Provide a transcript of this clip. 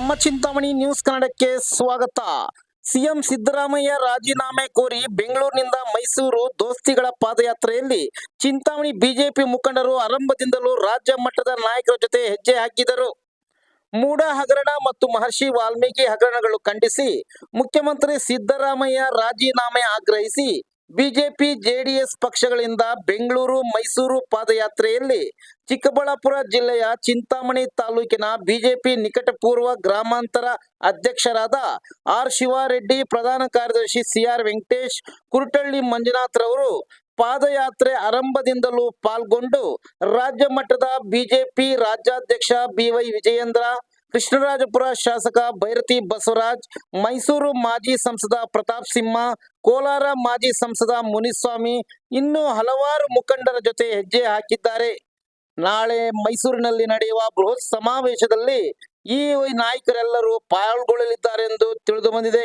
ನಮ್ಮ ಚಿಂತಾಮಣಿ ನ್ಯೂಸ್ ಕನ್ನಡಕ್ಕೆ ಸ್ವಾಗತ. ಸಿಎಂ ಸಿದ್ದರಾಮಯ್ಯ ರಾಜೀನಾಮೆ ಕೋರಿ ಬೆಂಗಳೂರಿನಿಂದ ಮೈಸೂರು ದೋಸ್ತಿಗಳ ಪಾದಯಾತ್ರೆಯಲ್ಲಿ ಚಿಂತಾಮಣಿ ಬಿಜೆಪಿ ಮುಖಂಡರು ಆರಂಭದಿಂದಲೂ ರಾಜ್ಯ ಮಟ್ಟದ ನಾಯಕರ ಜೊತೆ ಹೆಜ್ಜೆ ಹಾಕಿದರು. ಮೂಡ ಹಗರಣ ಮತ್ತು ಮಹರ್ಷಿ ವಾಲ್ಮೀಕಿ ಹಗರಣಗಳು ಖಂಡಿಸಿ ಮುಖ್ಯಮಂತ್ರಿ ಸಿದ್ದರಾಮಯ್ಯ ರಾಜೀನಾಮೆ ಆಗ್ರಹಿಸಿ ಬಿಜೆಪಿ ಜೆಡಿಎಸ್ ಪಕ್ಷಗಳಿಂದ ಬೆಂಗಳೂರು ಮೈಸೂರು ಪಾದಯಾತ್ರೆಯಲ್ಲಿ ಚಿಕ್ಕಬಳ್ಳಾಪುರ ಜಿಲ್ಲೆಯ ಚಿಂತಾಮಣಿ ತಾಲೂಕಿನ ಬಿಜೆಪಿ ನಿಕಟಪೂರ್ವ ಗ್ರಾಮಾಂತರ ಅಧ್ಯಕ್ಷರಾದ ಆರ್ ಶಿವಾರೆಡ್ಡಿ, ಪ್ರಧಾನ ಕಾರ್ಯದರ್ಶಿ ಸಿಆರ್ ವೆಂಕಟೇಶ್, ಕುರುಟಳ್ಳಿ ಮಂಜುನಾಥ್ ರವರು ಪಾದಯಾತ್ರೆ ಆರಂಭದಿಂದಲೂ ಪಾಲ್ಗೊಂಡು ರಾಜ್ಯ ಮಟ್ಟದ ಬಿಜೆಪಿ ರಾಜ್ಯಾಧ್ಯಕ್ಷ ಬಿವೈ ವಿಜಯೇಂದ್ರ, ಕೃಷ್ಣರಾಜಪುರ ಶಾಸಕ ಭೈರತಿ ಬಸವರಾಜ್, ಮೈಸೂರು ಮಾಜಿ ಸಂಸದ ಪ್ರತಾಪ್ ಸಿಂಹ, ಕೋಲಾರ ಮಾಜಿ ಸಂಸದ ಮುನಿಸ್ವಾಮಿ ಇನ್ನೂ ಹಲವಾರು ಮುಖಂಡರ ಜೊತೆ ಹೆಜ್ಜೆ ಹಾಕಿದ್ದಾರೆ. ನಾಳೆ ಮೈಸೂರಿನಲ್ಲಿ ನಡೆಯುವ ಬೃಹತ್ ಸಮಾವೇಶದಲ್ಲಿ ಈ ನಾಯಕರೆಲ್ಲರೂ ಪಾಲ್ಗೊಳ್ಳಲಿದ್ದಾರೆ ಎಂದು ತಿಳಿದು ಬಂದಿದೆ.